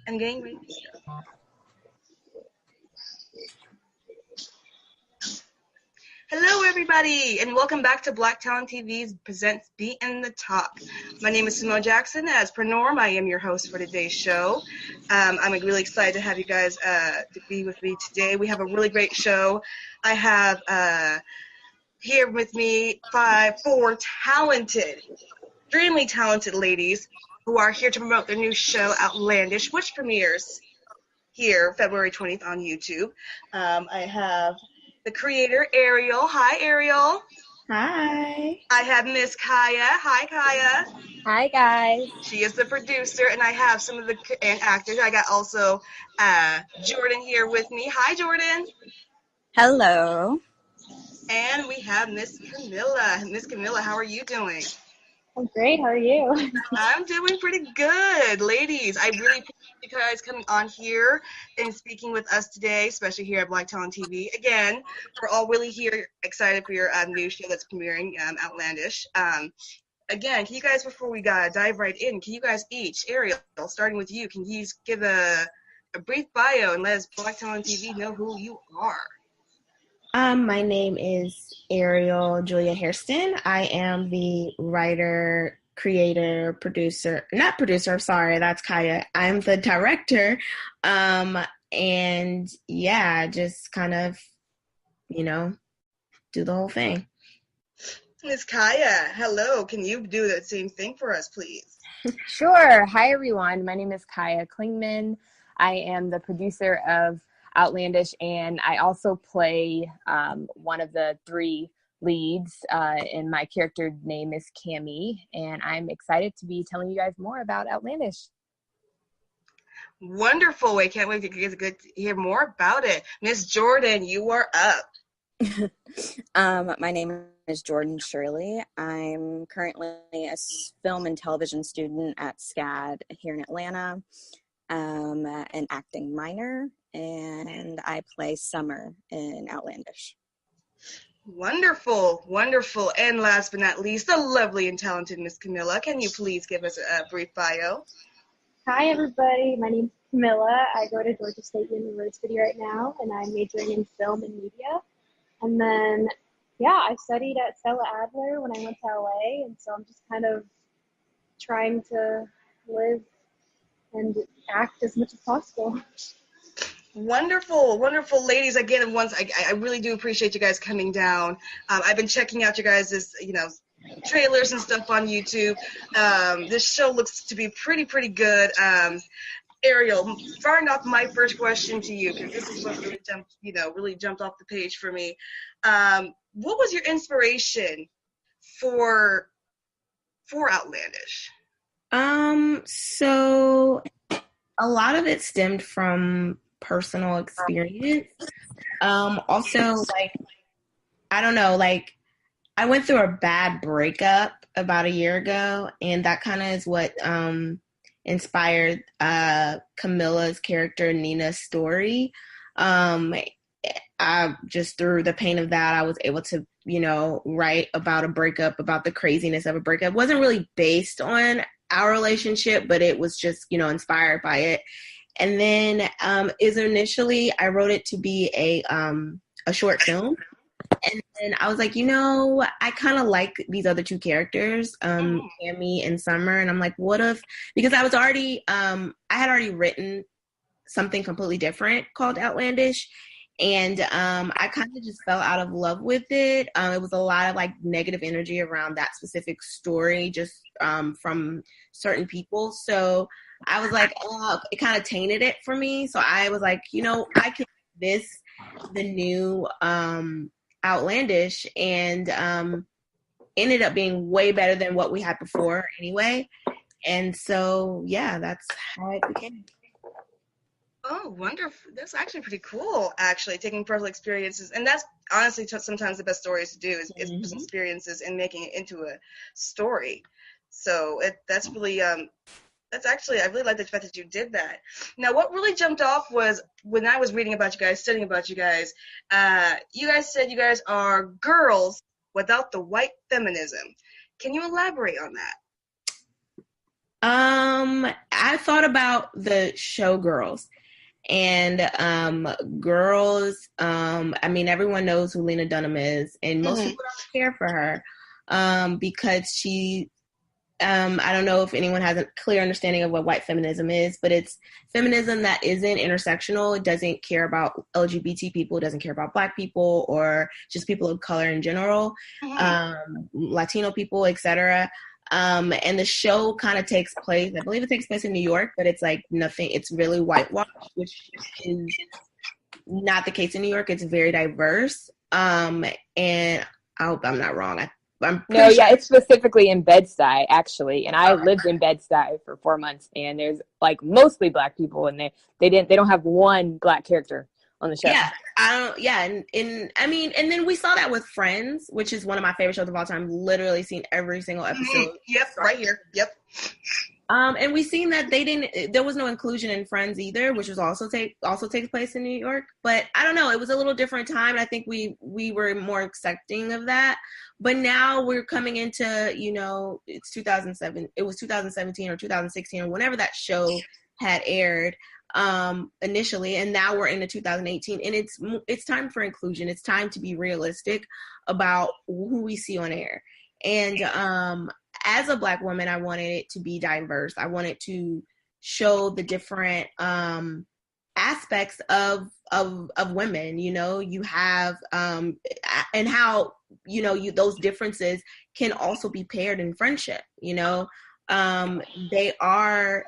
I'm getting ready to start. Hello, everybody, and welcome back to Black Talent TV's Presents Beat in the Talk. My name is Simone Jackson. As per norm, I am your host for today's show. I'm really excited to have you guys to be with me today. We have a really great show. I have here with me four talented, extremely talented ladies who are here to promote their new show, Outlandish, which premieres here February 20th on YouTube. I have the creator, Ariel. Hi, Ariel. Hi. I have Miss Kaya. Hi, Kaya. Hi, guys. She is the producer, and I have some of the actors. I got also Jordan here with me. Hi, Jordan. Hello. And we have Miss Camilla. Miss Camilla, how are you doing? I'm great. How are you? I'm doing pretty good. Ladies, I really appreciate you guys coming on here and speaking with us today, especially here at Black Talent TV. Again, we're all really here excited for your new show that's premiering, Outlandish. Again, can you guys, before we dive right in, can you guys each, Ariel, starting with you, can you give a brief bio and let us, Black Talent TV, know who you are? My name is Ariel Julia Hairston. I am the writer, creator, producer, not producer, sorry, that's Kaya. I'm the director. And yeah, just kind of, do the whole thing. Miss Kaya, hello. Can you do the same thing for us, please? Sure. Hi, everyone. My name is Kaya Klingman. I am the producer of Outlandish, and I also play one of the three leads, and my character name is Cammy, and I'm excited to be telling you guys more about Outlandish. Wonderful. I can't wait to get to hear more about it. Miss Jordan, you are up. My name is Jordan Shirley. I'm currently a film and television student at SCAD here in Atlanta, an acting minor, and I play Summer in Outlandish. Wonderful, wonderful. And last but not least, the lovely and talented Miss Camilla. Can you please give us a brief bio? Hi, everybody. My name's Camilla. I go to Georgia State University right now, and I'm majoring in film and media. And then, I studied at Stella Adler when I went to LA, and so I'm just kind of trying to live and act as much as possible. Wonderful, wonderful. Ladies, again, once I really do appreciate you guys coming down. I've been checking out you guys' trailers and stuff on YouTube. This show looks to be pretty good. Ariel, firing off my first question to you, because this is what really jumped off the page for me. What was your inspiration for Outlandish? So a lot of it stemmed from personal experience. Also, I went through a bad breakup about a year ago, and that kind of is what inspired Camilla's character Nina's story. I just, through the pain of that, I was able to write about a breakup, about the craziness of a breakup. It wasn't really based on our relationship, but it was just inspired by it. And then initially I wrote it to be a short film. And then I was like, I kind of like these other two characters, Cammy and Summer. And I'm like, what if, because I was already, I had already written something completely different called Outlandish. And I kind of just fell out of love with it. It was a lot of negative energy around that specific story, just from certain people. So I was like, it kind of tainted it for me. So I was like, I can make this the new Outlandish, and ended up being way better than what we had before anyway. And so, that's how it became. Oh, wonderful. That's actually pretty cool, actually, taking personal experiences. And that's honestly sometimes the best stories to do is personal experiences and making it into a story. So that's really, that's actually, I really like the fact that you did that. Now, what really jumped off was when I was reading about you guys, studying about you guys said you guys are girls without the white feminism. Can you elaborate on that? I thought about the show Girls. And Girls, I mean, everyone knows who Lena Dunham is, and most people don't care for her because she, I don't know if anyone has a clear understanding of what white feminism is, but it's feminism that isn't intersectional. It doesn't care about LGBT people, it doesn't care about Black people or just people of color in general, Latino people, etc. And the show kind of takes place, I believe it takes place in New York, but it's like nothing, it's really whitewashed, which is not the case in New York. It's very diverse. And I hope I'm not wrong. I'm No, sure. yeah, it's specifically in Bed-Stuy, actually. And I lived in Bed-Stuy for 4 months, and there's like mostly Black people, and they don't have one Black character on the show. Yeah, and I mean, and then we saw that with Friends, which is one of my favorite shows of all time. Literally seen every single episode. Yep, right here. Yep. And we seen that there was no inclusion in Friends either, which was also takes place in New York. But I don't know, it was a little different time, and I think we were more accepting of that. But now we're coming into, it's 2007. It was 2017 or 2016 or whenever that show had aired initially, and now we're into 2018, and it's time for inclusion. It's time to be realistic about who we see on air. And as a Black woman, I wanted it to be diverse. I wanted to show the different aspects of women. You have and how those differences can also be paired in friendship. They are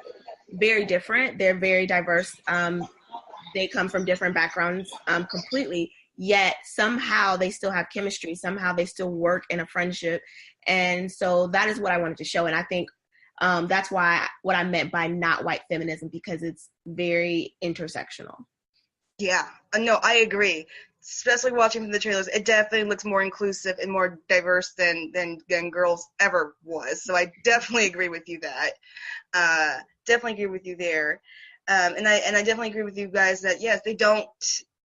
very different. They're very diverse. They come from different backgrounds completely. Yet somehow they still have chemistry. Somehow they still work in a friendship. And so that is what I wanted to show. And I think that's what I meant by not white feminism, because it's very intersectional. Yeah, no, I agree. Especially watching from the trailers, it definitely looks more inclusive and more diverse than Girls ever was. So I definitely agree with you that. Definitely agree with you there. And I definitely agree with you guys that, yes, they don't,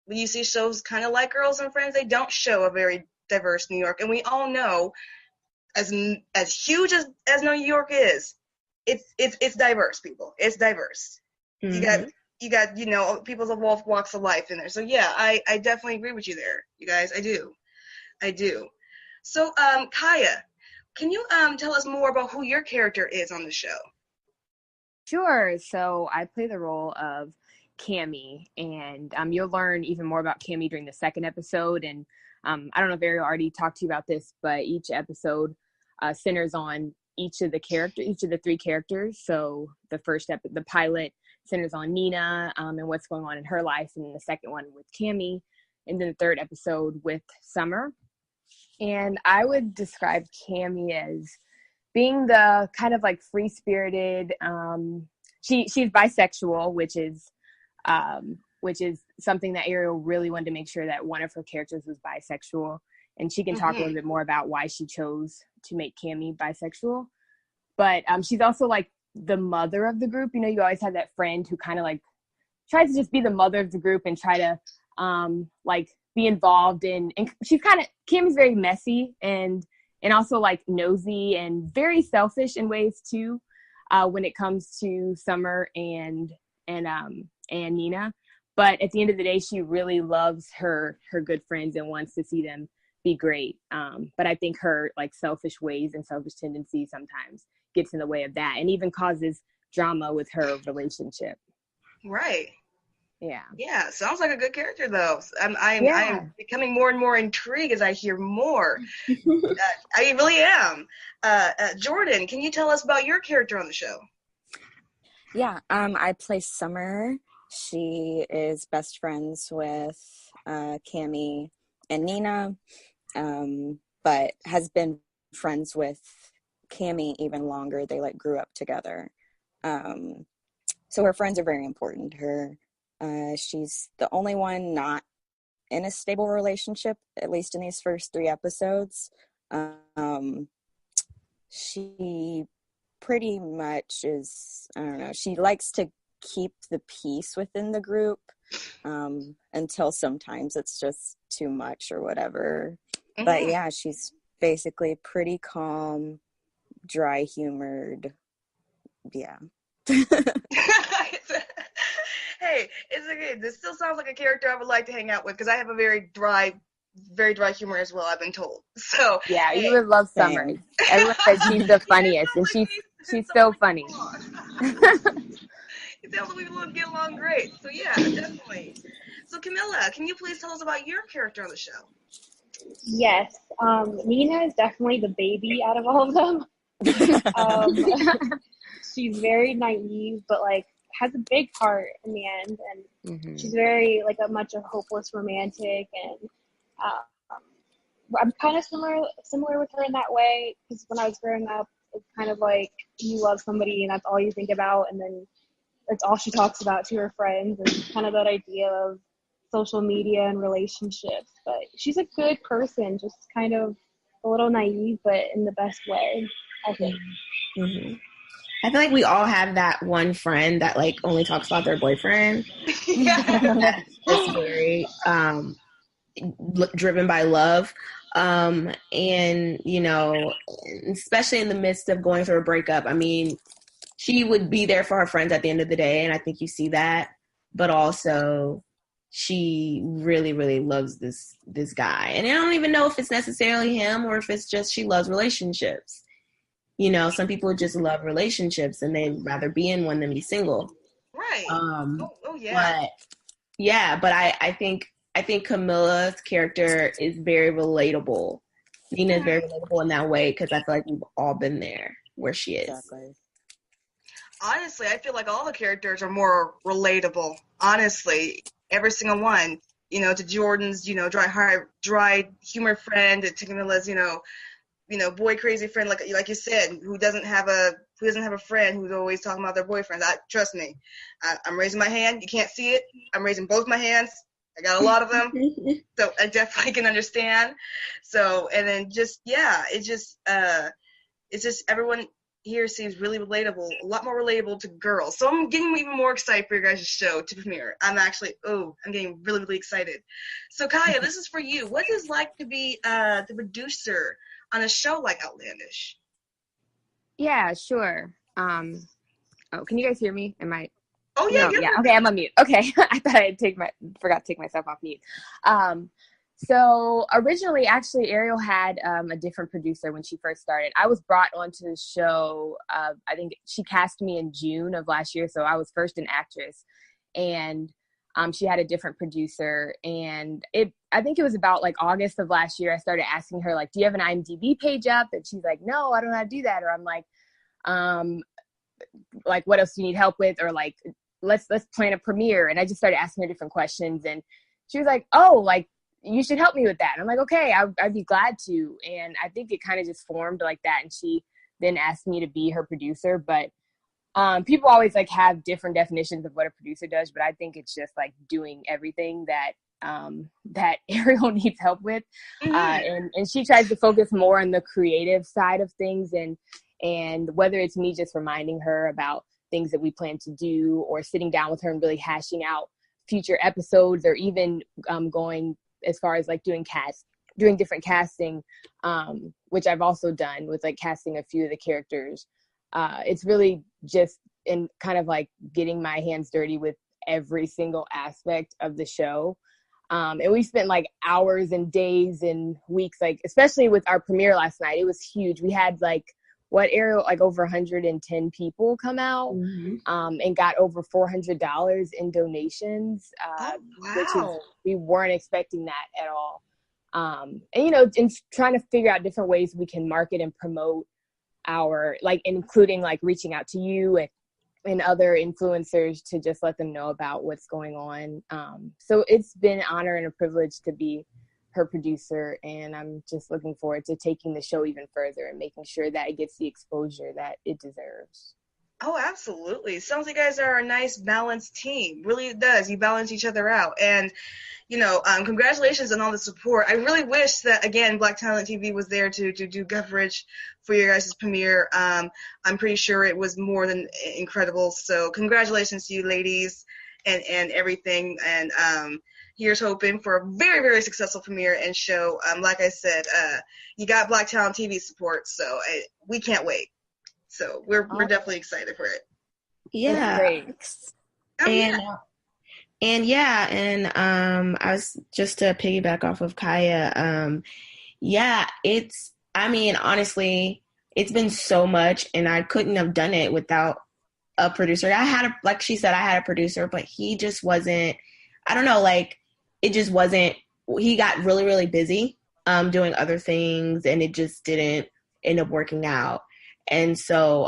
when you see shows kind of like Girls and Friends, they don't show a very diverse New York. And we all know, as huge as New York is, it's diverse, people. It's diverse. Mm-hmm. You got people of all walks of life in there. So yeah, I definitely agree with you there, you guys. I do. So Kaya, can you tell us more about who your character is on the show? Sure. So I play the role of Cammy, and you'll learn even more about Cammy during the second episode. And I don't know if Ariel already talked to you about this, but each episode centers on each of the three characters. So the pilot centers on Nina and what's going on in her life, and then the second one with Cammy, and then the third episode with Summer. And I would describe Cammy as being the kind of like free-spirited. She's bisexual, which is something that Ariel really wanted to make sure that one of her characters was bisexual. And she can talk a little bit more about why she chose to make Cammy bisexual. But she's also like the mother of the group. You always have that friend who kind of like tries to just be the mother of the group and try to like be involved in. And Cammy's very messy and also like nosy and very selfish in ways too, when it comes to Summer and Nina. But at the end of the day, she really loves her good friends and wants to see them be great. But I think her like selfish ways and selfish tendencies sometimes gets in the way of that, and even causes drama with her relationship. Right. Yeah. Yeah. Sounds like a good character, though. I'm becoming more and more intrigued as I hear more. I really am. Jordan, can you tell us about your character on the show? Yeah. I play Summer. She is best friends with Cammy and Nina, but has been friends with Cammy even longer. They like grew up together. So her friends are very important to her. She's the only one not in a stable relationship, at least in these first 3 episodes. She pretty much is, I don't know, she likes to keep the peace within the group until sometimes it's just too much or whatever. Mm-hmm. But yeah, she's basically pretty calm, dry humored yeah. Hey, it's okay. This still sounds like a character I would like to hang out with because I have a very dry humor as well, I've been told. So Yeah, hey. you would love Summer. Same. Everyone says she's the funniest, and she's so funny. It sounds like we get along great. So yeah, definitely. So Camilla, can you please tell us about your character on the show? Yes, Nina is definitely the baby out of all of them. She's very naive, but like has a big heart in the end, and she's very like much a hopeless romantic, and I'm kind of similar with her in that way, because when I was growing up, it's kind of like you love somebody and that's all you think about, and then that's all she talks about to her friends, and kind of that idea of social media and relationships. But she's a good person, just kind of a little naive, but in the best way, I think. Mm-hmm. I feel like we all have that one friend that like only talks about their boyfriend. Yeah. That's very driven by love. And, you know, especially in the midst of going through a breakup, I mean, she would be there for her friends at the end of the day, and I think you see that. But also, she really, really loves this guy. And I don't even know if it's necessarily him or if it's just she loves relationships. You know, some people just love relationships and they'd rather be in one than be single. Right. Yeah. But I think Camilla's character is very relatable. Nina is very relatable in that way because I feel like we've all been there where she is. Exactly. Honestly, I feel like all the characters are more relatable. Honestly, every single one. You know, to Jordan's, you know, dry humor friend, to Camilla's, boy crazy friend, like you said, who doesn't have a friend who's always talking about their boyfriends. Trust me, I'm raising my hand. You can't see it. I'm raising both my hands. I got a lot of them, so I definitely can understand. So, and then it's just everyone here seems really relatable, a lot more relatable to girls. So I'm getting even more excited for your guys' show to premiere. I'm getting really, really excited. So Kaya, this is for you. What is it like to be the producer on a show like Outlandish? Yeah, sure. Can you guys hear me? Oh yeah, no, yeah. Okay, I'm on mute. Okay, I thought forgot to take myself off mute. So originally, actually, Ariel had a different producer when she first started. I was brought onto the show. I think she cast me in June of last year, so I was first an actress, and she had a different producer. And I think it was about like August of last year. I started asking her like, "Do you have an IMDb page up?" And she's like, "No, I don't know how to do that." Or I'm like, "What else do you need help with?" Or like, let's plan a premiere. And I just started asking her different questions, and she was like, "Oh, like, you should help me with that." And I'm like, "Okay, I'd be glad to." And I think it kind of just formed like that. And she then asked me to be her producer. But people always like have different definitions of what a producer does. But I think it's just like doing everything that Ariel needs help with. And she tries to focus more on the creative side of things. And whether it's me just reminding her about things that we plan to do, or sitting down with her and really hashing out future episodes, or even going as far as like doing different casting, which I've also done with like casting a few of the characters. It's really just in kind of like getting my hands dirty with every single aspect of the show. And we spent like hours and days and weeks, like especially with our premiere last night. It was huge. We had like Ariel, like over 110 people come out, and got over $400 in donations, which is, we weren't expecting that at all. And, in trying to figure out different ways we can market and promote our, like, including like reaching out to you and other influencers to just let them know about what's going on. So it's been an honor and a privilege to be her producer, and I'm just looking forward to taking the show even further and making sure that it gets the exposure that it deserves. Oh, absolutely. Sounds like you guys are a nice balanced team. Really, it does. You balance each other out. And, congratulations on all the support. I really wish that, again, Black Talent TV was there to do coverage for your guys' premiere. I'm pretty sure it was more than incredible. So congratulations to you ladies and everything. And here's hoping for a very, very successful premiere and show. Like I said, you got Black Talent TV support, so we can't wait. So we're definitely excited for it. Yeah. Great. And I was just to piggyback off of Kaya, honestly, it's been so much, and I couldn't have done it without a producer. Like she said, I had a producer, but he just wasn't, I don't know, like, it just wasn't, he got really, really busy doing other things, and it just didn't end up working out. And so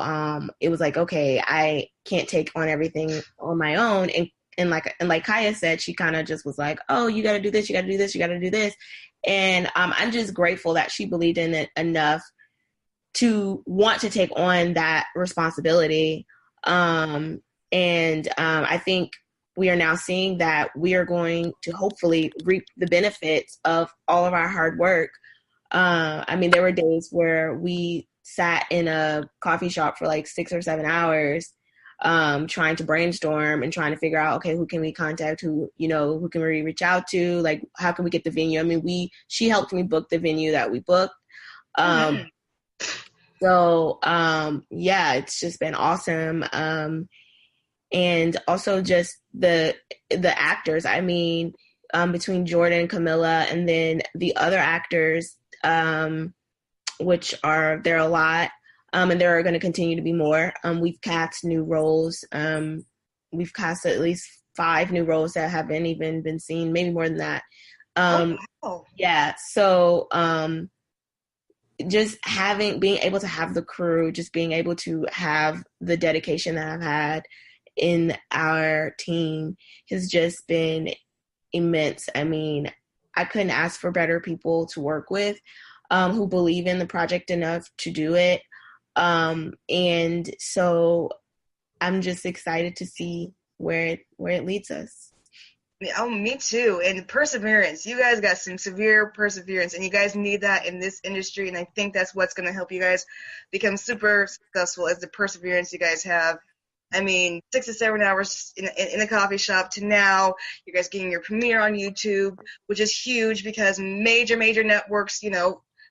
it was like, okay, I can't take on everything on my own. And like Kaya said, she kind of just was like, oh, you got to do this, you got to do this, you got to do this. And I'm just grateful that she believed in it enough to want to take on that responsibility. I think we are now seeing that we are going to hopefully reap the benefits of all of our hard work. There were days where we sat in a coffee shop for like 6 or 7 hours, trying to brainstorm and trying to figure out, okay, who can we contact, who can we reach out to, like, how can we get the venue? She helped me book the venue that we booked. It's just been awesome. And also just the actors, between Jordan, Camilla, and then the other actors, which are there a lot. And there are going to continue to be more. We've cast new roles. We've cast at least 5 new roles that haven't even been seen, maybe more than that. Wow. Yeah. So just being able to have the crew, just being able to have the dedication that I've had in our team has just been immense. I couldn't ask for better people to work with, who believe in the project enough to do it. And so I'm just excited to see where it leads us. Oh, me too. And perseverance. You guys got some severe perseverance, and you guys need that in this industry. And I think that's what's going to help you guys become super successful, is the perseverance you guys have. 6 to 7 hours in a coffee shop to now you guys getting your premiere on YouTube, which is huge because major networks,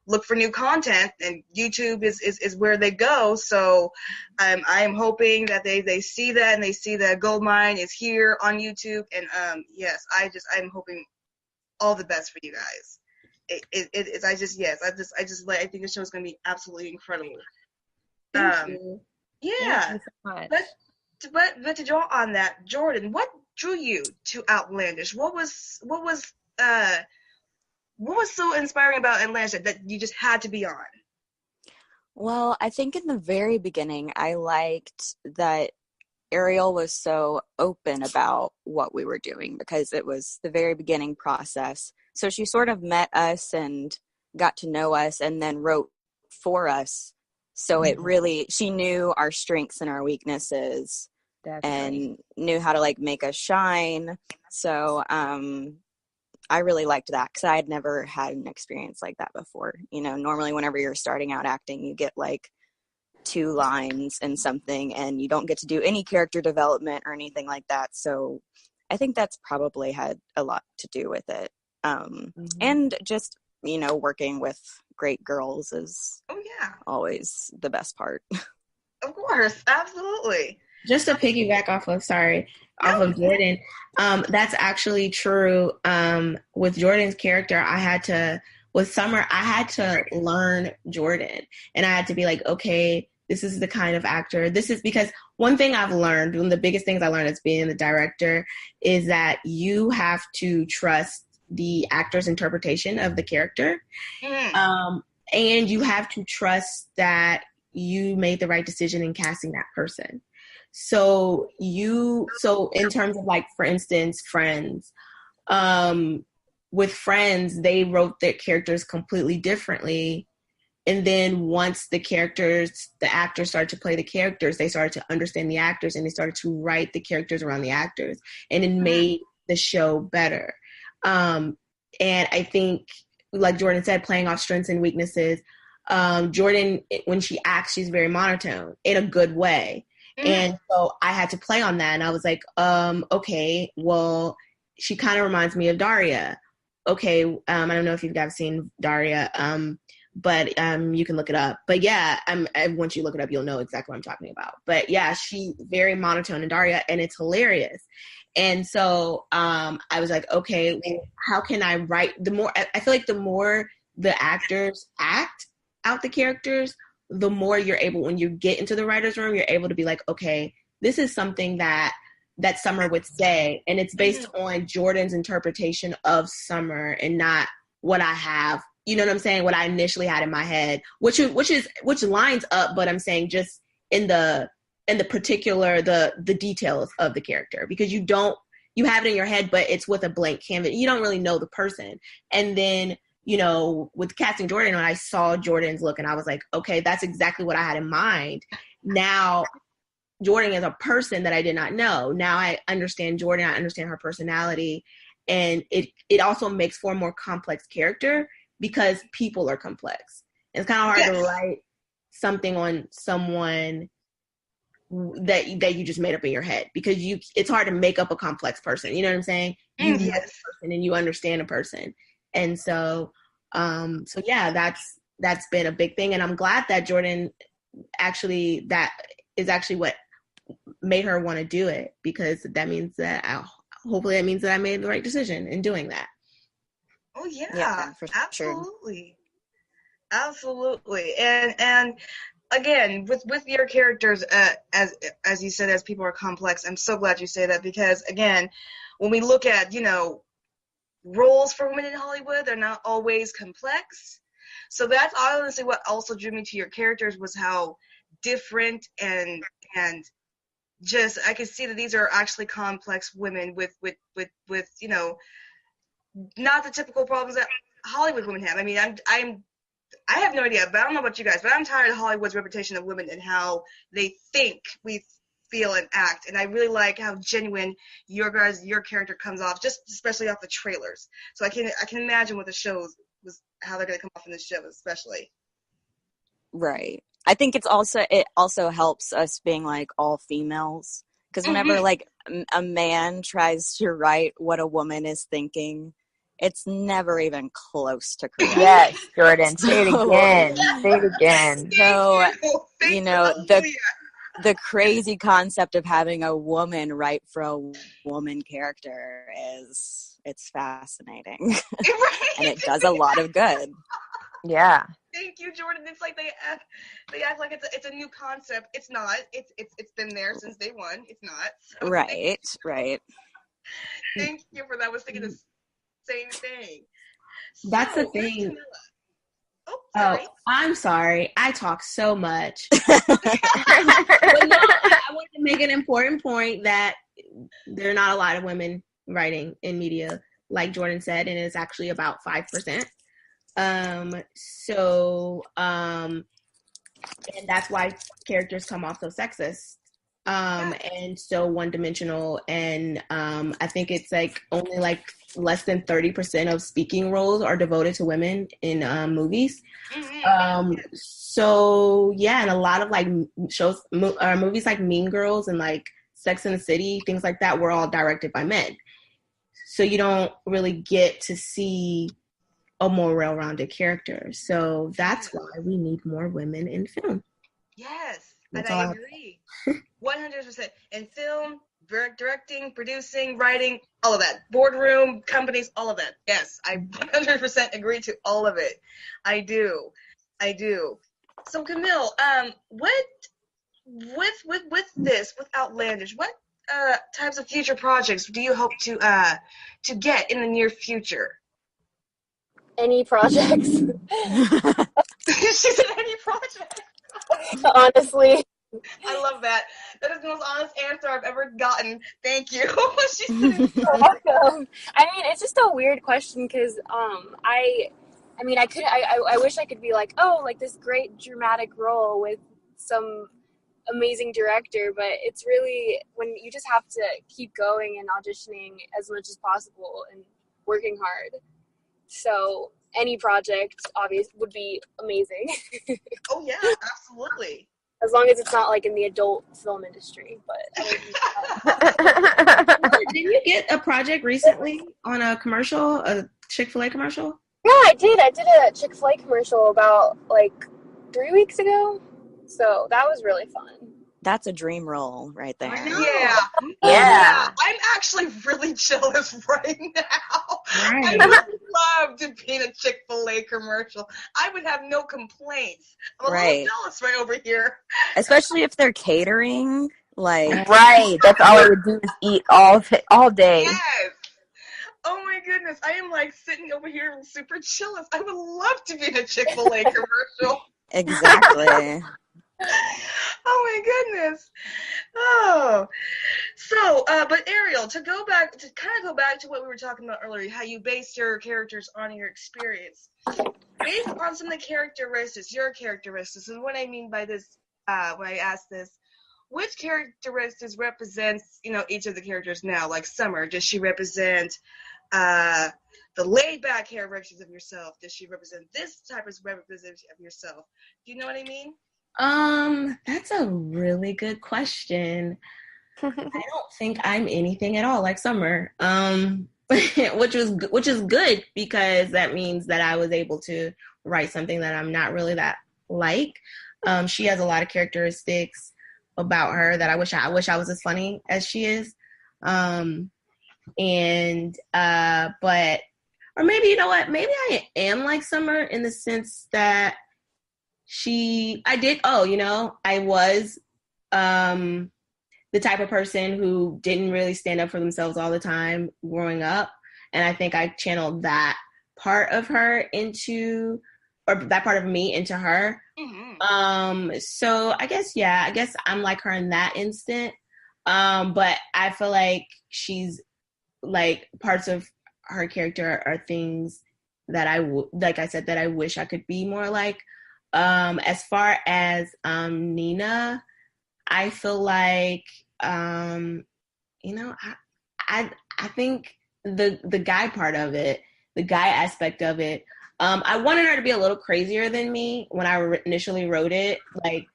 look for new content, and YouTube is where they go. So I am hoping that they see that, and they see that gold mine is here on YouTube. And yes, I'm hoping all the best for you guys. I think the show is going to be absolutely incredible. Thank you. Yeah. Thank you so much. But to draw on that, Jordan, what drew you to Outlandish? What was so inspiring about Outlandish that you just had to be on? Well, I think in the very beginning, I liked that Ariel was so open about what we were doing, because it was the very beginning process. So she sort of met us and got to know us and then wrote for us. So it really, she knew our strengths and our weaknesses. Definitely. And knew how to like make us shine. So I really liked that, because I had never had an experience like that before. Normally whenever you're starting out acting, you get like 2 lines and something, and you don't get to do any character development or anything like that. So I think that's probably had a lot to do with it. And just, working with great girls is always the best part. Of course, absolutely. Just to piggyback off of Jordan, that's actually true. With Jordan's character, with Summer, I had to learn Jordan, and I had to be like, okay, this is the kind of actor. This is because one thing I've learned, one of the biggest things I learned as being the director, is that you have to trust the actor's interpretation of the character. And you have to trust that you made the right decision in casting that person. So in terms of, like, for instance, Friends, with Friends, they wrote their characters completely differently. And then once the actors started to play the characters, they started to understand the actors, and they started to write the characters around the actors, and it made the show better. And I think, like Jordan said, playing off strengths and weaknesses, Jordan, when she acts, she's very monotone in a good way. And so I had to play on that. And I was like, okay, well, she kind of reminds me of Daria. Okay. I don't know if you guys have seen Daria. but you can look it up. But yeah, once you look it up, you'll know exactly what I'm talking about. But yeah, she's very monotone in Daria, and it's hilarious. And so I was like, okay, well, how can I write? I feel like the more the actors act out the characters, the more you're able, when you get into the writer's room, you're able to be like, okay, this is something that Summer would say, and it's based on Jordan's interpretation of Summer and not what I have. You know what I'm saying? What I initially had in my head, which lines up, but I'm saying just in the particular the details of the character, because you have it in your head, but it's with a blank canvas. You don't really know the person. And then, you know, with casting Jordan, when I saw Jordan's look, and I was like, okay, that's exactly what I had in mind. Now, Jordan is a person that I did not know. Now I understand Jordan. I understand her personality, and it also makes for a more complex character because people are complex. And it's kind of hard to write something on someone that you just made up in your head, because it's hard to make up a complex person. You know what I'm saying? You know a person and you understand a person. And so yeah, that's been a big thing. And I'm glad that Jordan that is actually what made her want to do it, because that means that hopefully that means that I made the right decision in doing that. Oh yeah, for absolutely. Sure. Absolutely. And again, with your characters, as you said, as people are complex, I'm so glad you say that, because again, when we look at, you know, roles for women in Hollywood, they're not always complex. So that's honestly what also drew me to your characters, was how different and just I could see that these are actually complex women with you know, not the typical problems that Hollywood women have. I mean, I have no idea, but I don't know about you guys, but I'm tired of Hollywood's reputation of women and how they think we feel and act. And I really like how genuine your character comes off, just especially off the trailers. So I can imagine what the shows was, how they're going to come off in the show, especially. Right. I think it also helps us being like all females, because whenever like a man tries to write what a woman is thinking, it's never even close to correct. Yes, Jordan, say it again. Say it again. So, you know, the crazy concept of having a woman write for a woman character it's fascinating. And it does a lot of good. Yeah. Thank you, Jordan. It's like they act like it's a new concept. It's not. It's been there since day one. It's not. So right. Thank you for that. I was thinking the same thing. That's the thing. Sorry. Oh, I'm sorry. I talk so much. But no, I wanted to make an important point that there are not a lot of women writing in media, like Jordan said, and it's actually about 5%. And that's why characters come off so sexist, and so one-dimensional, and I think it's like only like less than 30% of speaking roles are devoted to women in movies. So yeah, and a lot of like shows, movies like Mean Girls and like Sex and the City, things like that, were all directed by men. So you don't really get to see a more well-rounded character. So that's why we need more women in film. Yes, and I agree. 100%. In film, directing, producing, writing, all of that. Boardroom, companies, all of that. Yes, I 100% agree to all of it. I do. So Camille, with this, with Outlandish, what types of future projects do you hope to get in the near future? Any projects. She said any project. Honestly. I love that. That is the most honest answer I've ever gotten. Thank you. She said You're welcome. I mean, it's just a weird question because I wish I could be like, oh, like this great dramatic role with some amazing director, but it's really when you just have to keep going and auditioning as much as possible and working hard. So any project obviously would be amazing. Oh yeah, absolutely. As long as it's not like in the adult film industry, but Didn't you get a project recently on a commercial, a Chick-fil-A commercial? Yeah, I did. I did a Chick-fil-A commercial about like 3 weeks ago. So that was really fun. That's a dream role right I there. know. Oh yeah, Yeah. I'm actually really jealous right now. I Right. would love to be in a Chick-fil-A commercial. I would have no complaints. I'm a little Right. jealous right over here. Especially if they're catering, like, Right. That's all I would do is eat all day. Yes. Oh my goodness, I am like sitting over here super jealous. I would love to be in a Chick-fil-A commercial. exactly. Oh my goodness. Oh. So, but Ariel, to kind of go back to what we were talking about earlier, how you based your characters on your experience. Based on some of the characteristics, your characteristics, and what I mean by this, when I ask this, which characteristics represents, each of the characters now? Like Summer, does she represent the laid-back characteristics of yourself? Does she represent this type of representation of yourself? Do you know what I mean? That's a really good question. I don't think I'm anything at all like Summer. Which is good because that means that I was able to write something that I'm not really that like. She has a lot of characteristics about her that I wish I was as funny as she is. But or maybe, you know what? Maybe I am like Summer in the sense that I was the type of person who didn't really stand up for themselves all the time growing up. And I think I channeled that part of her or that part of me into her. Mm-hmm. So I guess I'm like her in that instant. But I feel like she's like parts of her character are things that like I said, that I wish I could be more like. As far as Nina, I feel like I think the guy part of it, the guy aspect of it, I wanted her to be a little crazier than me when I initially wrote it. Like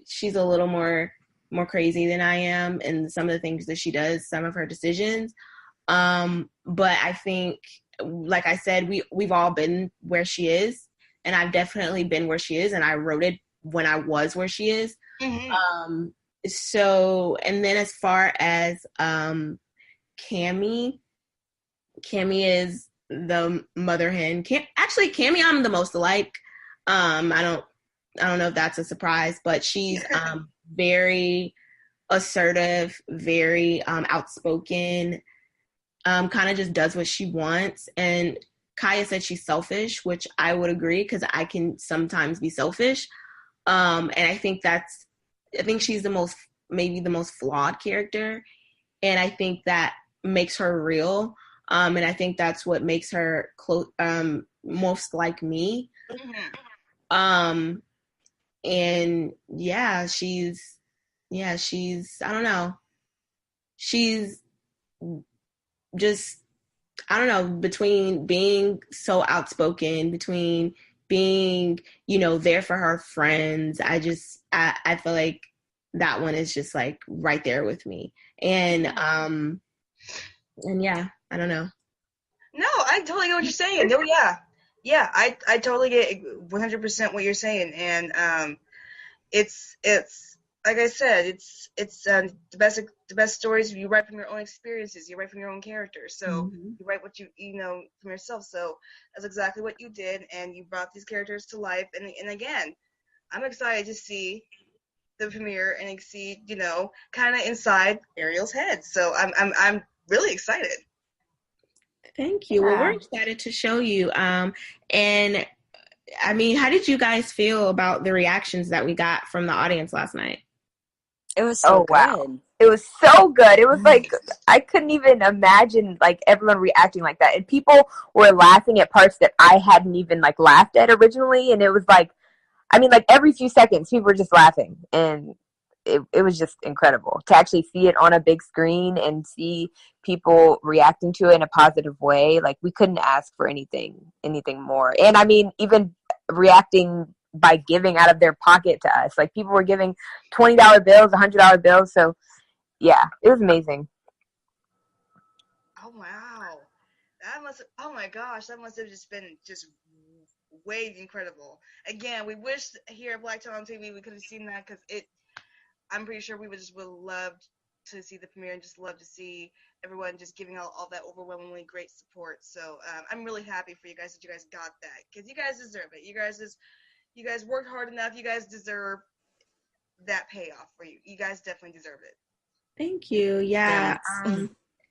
she's a little more crazy than I am, and some of the things that she does, some of her decisions. But I think, like I said, we've all been where she is, and I've definitely been where she is, and I wrote it when I was where she is. Mm-hmm. So, and then as far as Cammy is the mother hen. Cammy I'm the most alike. I don't know if that's a surprise, but she's very assertive, very outspoken, kind of just does what she wants. And Kaya said she's selfish, which I would agree because I can sometimes be selfish. And I think she's maybe the most flawed character. And I think that makes her real. And I think that's what makes her most like me. Mm-hmm. And I don't know. She's just, I don't know, between being so outspoken, between being, there for her friends. I feel like that one is just like right there with me. And yeah, I don't know. No, I totally get what you're saying. No, yeah, I totally get 100% what you're saying, and it's like I said, it's the best stories you write from your own experiences. You write from your own characters, so you write what you know from yourself. So that's exactly what you did, and you brought these characters to life. And again, I'm excited to see the premiere and see kind of inside Ariel's head. So I'm really excited. Thank you. Well, we're excited to show you. And I mean, how did you guys feel about the reactions that we got from the audience last night? It was so good. Wow. It was so good. It was like, I couldn't even imagine like everyone reacting like that. And people were laughing at parts that I hadn't even like laughed at originally. And it was like, I mean, like every few seconds, people were just laughing. And it was just incredible to actually see it on a big screen and see people reacting to it in a positive way. Like we couldn't ask for anything more. And I mean, even reacting by giving out of their pocket to us, like people were giving $20 bills, $100 bills. So yeah, it was amazing. Oh wow, Oh my gosh, that must have just been just way incredible. Again, we wish here at Black Talent TV we could have seen that, because I'm pretty sure we would love to see the premiere and just love to see everyone just giving all that overwhelmingly great support. So I'm really happy for you guys that you guys got that, because you guys deserve it. You guys worked hard enough. You guys deserve that payoff for you. You guys definitely deserve it. Thank you. Yeah.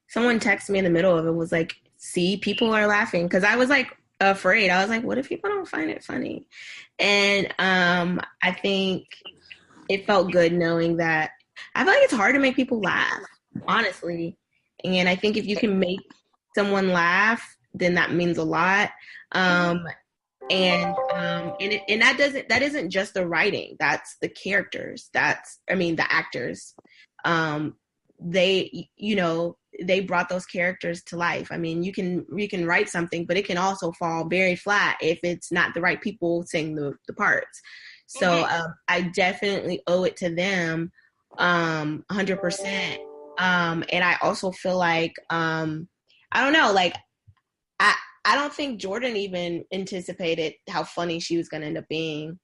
Someone texted me in the middle of it, was like, see, people are laughing. Because I was like afraid. I was like, what if people don't find it funny? And I think it felt good knowing that. I feel like it's hard to make people laugh, honestly. And I think if you can make someone laugh, then that means a lot. And that isn't just the writing. That's the characters. The actors. They brought those characters to life. I mean, you can write something, but it can also fall very flat if it's not the right people sing the parts. So I definitely owe it to them, 100%. And I also feel like, I don't know, like, I don't think Jordan even anticipated how funny she was going to end up being.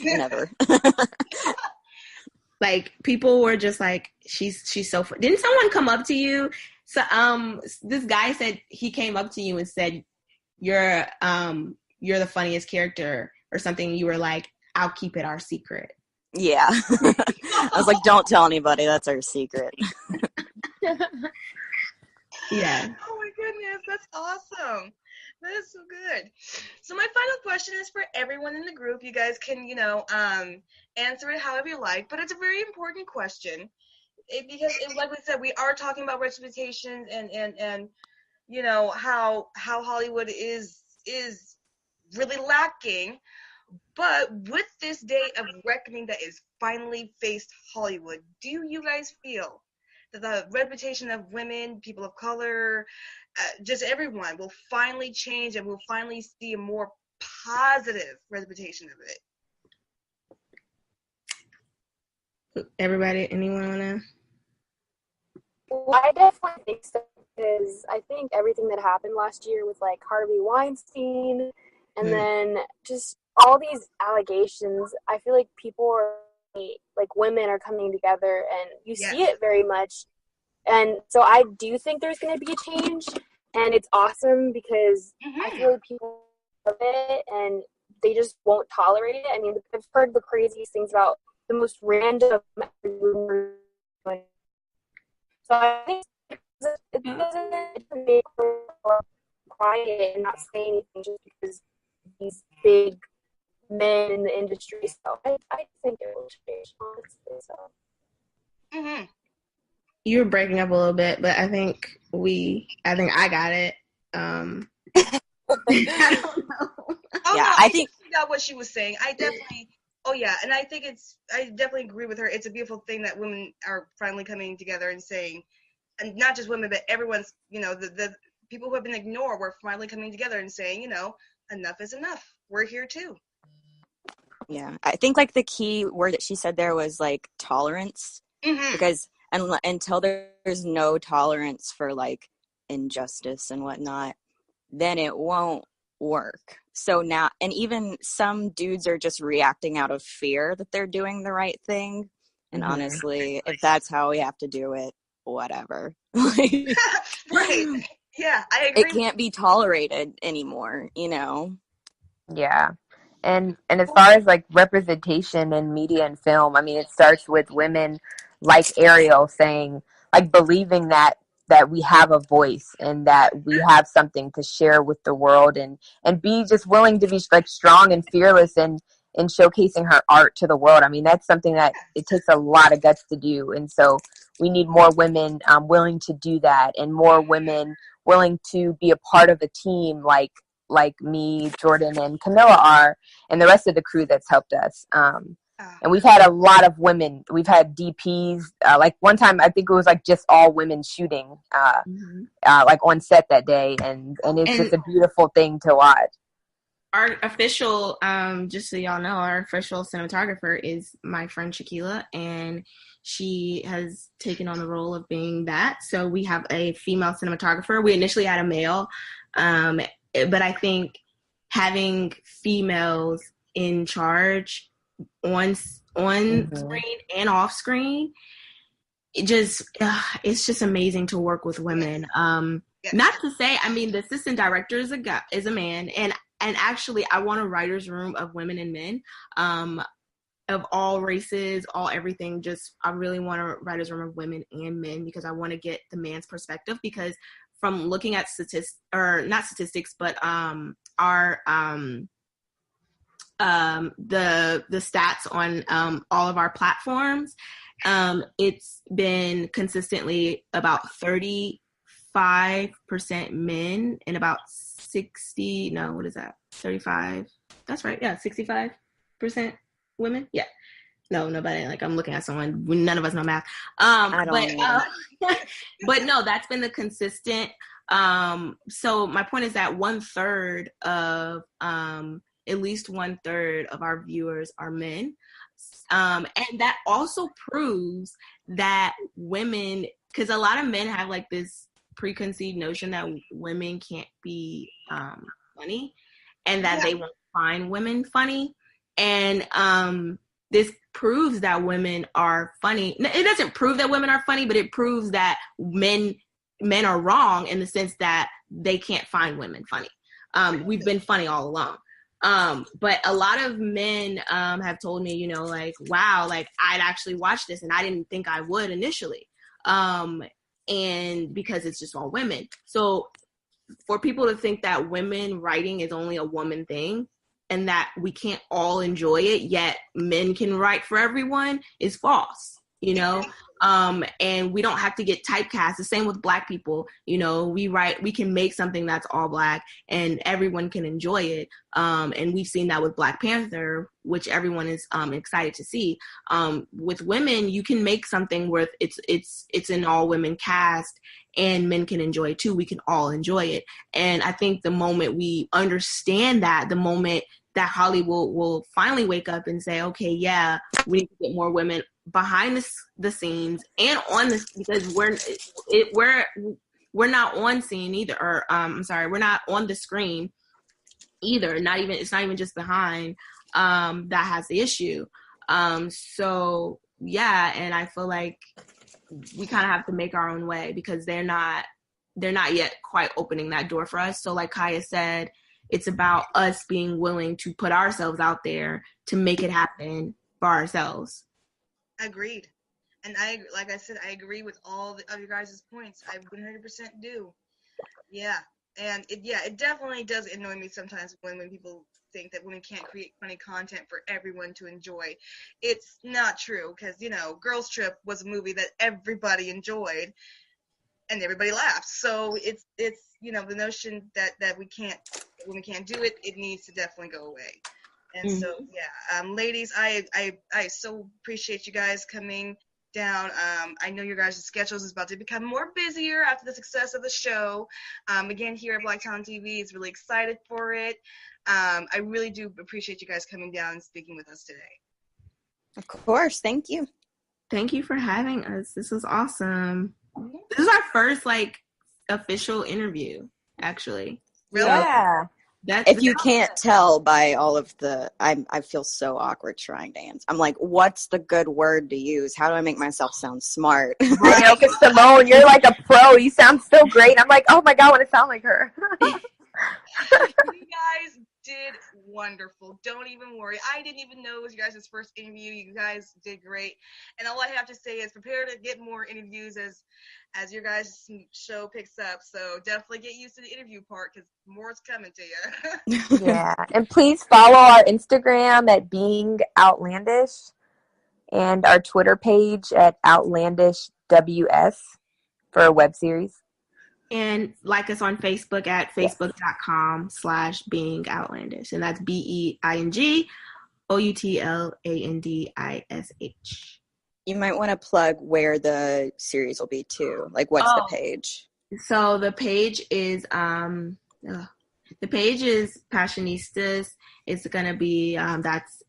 Never. Like, people were just like, she's so funny. Didn't someone come up to you? So, this guy said he came up to you and said, you're the funniest character or something. You were like, I'll keep it our secret. Yeah. I was like, don't tell anybody. That's our secret. Yeah. Oh my goodness, that's awesome. That is so good. So my final question is for everyone in the group. You guys can, answer it however you like, but it's a very important question, because like we said, we are talking about representations and how Hollywood is really lacking. But with this day of reckoning that is finally faced Hollywood, do you guys feel that the reputation of women, people of color, just everyone will finally change, and we'll finally see a more positive reputation of it? Everybody, anyone wanna? Well, I definitely think so, because I think everything that happened last year with like Harvey Weinstein and then just all these allegations, I feel like people are, like, women are coming together, and you see it very much. And so I do think there's going to be a change, and it's awesome because I feel like people love it and they just won't tolerate it. I mean, I've heard the craziest things about the most random rumors. So I think it doesn't make her quiet and not say anything just because these big men in the industry. So I think it will change, honestly. So. You were breaking up a little bit, but I think I got it. I don't know. I think she got what she was saying. I definitely. Oh yeah, and I definitely agree with her. It's a beautiful thing that women are finally coming together and saying, and not just women, but everyone's, the people who have been ignored, we're finally coming together and saying, enough is enough. We're here too. Yeah, I think like the key word that she said there was like tolerance, because until there's no tolerance for like injustice and whatnot, then it won't work. So now, and even some dudes are just reacting out of fear that they're doing the right thing. And honestly, if that's how we have to do it, whatever. Right. Yeah, I agree. It can't be tolerated anymore, Yeah. And as far as like representation in media and film, I mean, it starts with women like Ariel saying, like, believing that we have a voice and that we have something to share with the world, and be just willing to be like strong and fearless in showcasing her art to the world. I mean, that's something that it takes a lot of guts to do. And so we need more women willing to do that, and more women willing to be a part of a team like me, Jordan, and Camilla are, and the rest of the crew that's helped us. And we've had a lot of women. We've had DPs. Like one time, I think it was like just all women shooting, like on set that day, and it's just a beautiful thing to watch. our official, just so y'all know, our official cinematographer is my friend Shaquila, and she has taken on the role of being that. So we have a female cinematographer. We initially had a male, but I think having females in charge on screen and off screen, it's just amazing to work with women. Not to say, I mean, the assistant director is a man, and actually I want a writer's room of women and men, of all races, all everything. Just, I really want a writer's room of women and men, because I want to get the man's perspective, because from looking at not statistics, but our the stats on all of our platforms, it's been consistently about 35% men and about 35, that's right, yeah, 65% women. Yeah, no, nobody, like, I'm looking at someone, none of us know math. But no, that's been the consistent. So my point is that at least 1/3 of our viewers are men. And that also proves that women, because a lot of men have like this preconceived notion that women can't be funny, and that they won't find women funny. And this proves that women are funny. It doesn't prove that women are funny, but it proves that men are wrong in the sense that they can't find women funny. We've been funny all along. But a lot of men have told me, you know, like, wow, like, I'd actually watch this and I didn't think I would initially. And because it's just all women. So for people to think that women writing is only a woman thing and that we can't all enjoy it, yet men can write for everyone, is false, you know? And we don't have to get typecast. The same with Black people. You know, we can make something that's all Black and everyone can enjoy it. And we've seen that with Black Panther, which everyone is excited to see. With women, you can make something where it's an all women cast and men can enjoy it too. We can all enjoy it. And I think the moment we understand that, the moment that Hollywood will finally wake up and say, okay, yeah, we need to get more women behind the scenes and on this, because we're not on scene either, or we're not on the screen either. It's not even just behind that has the issue. So yeah, and I feel like we kind of have to make our own way, because they're not yet quite opening that door for us. So like Kaya said, it's about us being willing to put ourselves out there to make it happen for ourselves. Agreed. And like I said, I agree with all of your guys' points. I 100% do. Yeah. And it definitely does annoy me sometimes when people think that women can't create funny content for everyone to enjoy. It's not true, because, you know, Girls Trip was a movie that everybody enjoyed and everybody laughed. So it's you know, the notion that women can't do it, it needs to definitely go away. And so, yeah, ladies, I so appreciate you guys coming down. I know your guys' schedules is about to become more busier after the success of the show. Again, here at Black Talent TV is really excited for it. I really do appreciate you guys coming down and speaking with us today. Of course. Thank you. Thank you for having us. This was awesome. This is our first, like, official interview, actually. Really? Yeah. If you can't tell by all of I feel so awkward trying to answer. I'm like, what's the good word to use? How do I make myself sound smart? I know, because Simone, you're like a pro. You sound so great. I'm like, oh my God, I want to sound like her. You guys did wonderful. Don't even worry. I didn't even know it was you guys' first interview. You guys did great. And all I have to say is prepare to get more interviews as your guys' show picks up. So definitely get used to the interview part, because more is coming to you. Yeah. And please follow our Instagram at Being Outlandish and our Twitter page at Outlandish WS for a web series. And like us on Facebook at facebook.com/Being Outlandish. And that's BeingOutlandish. You might want to plug where the series will be too. Like, what's the page? So the page is The page is Passionistas. It's going to be, that's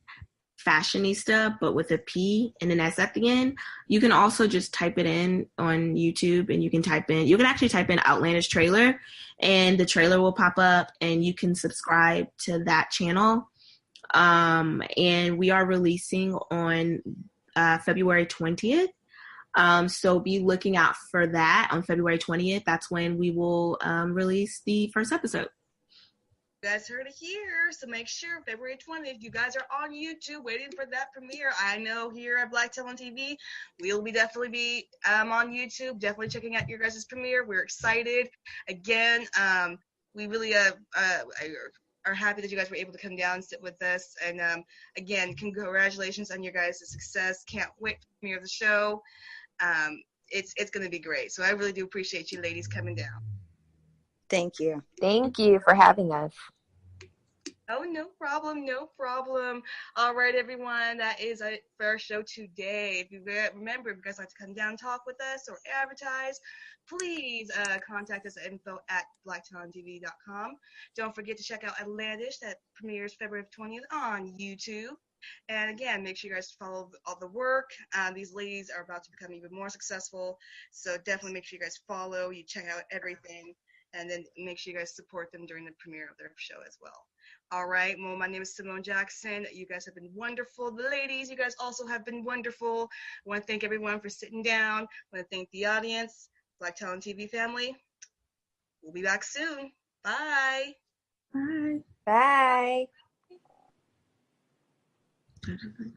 Fashionista, but with a P and an S at the end. You can also just type it in on YouTube, and you can actually type in Outlandish trailer, and the trailer will pop up, and you can subscribe to that channel. And we are releasing on February 20th. So be looking out for that on February 20th. That's when we will release the first episode. You guys heard it here, so make sure February 20th, you guys are on YouTube waiting for that premiere. I know here at Black Talent TV, we'll definitely be on YouTube, definitely checking out your guys' premiere. We're excited. Again, we really are happy that you guys were able to come down and sit with us. And again, congratulations on your guys' success. Can't wait for the premiere of the show. It's going to be great. So I really do appreciate you ladies coming down. Thank you. Thank you for having us. Oh, no problem, no problem. All right, everyone, that is it for our show today. If you remember, if you guys like to come down and talk with us or advertise, please contact us at info@blacktalentTV.com. Don't forget to check out Outlandish, that premieres February 20th on YouTube. And again, make sure you guys follow all the work. These ladies are about to become even more successful, so definitely make sure you guys follow, you check out everything, and then make sure you guys support them during the premiere of their show as well. All right, well, my name is Simone Jackson. You guys have been wonderful. The ladies, you guys also have been wonderful. I want to thank everyone for sitting down. I want to thank the audience, Black Talent TV family. We'll be back soon. Bye. Bye. Bye. Bye.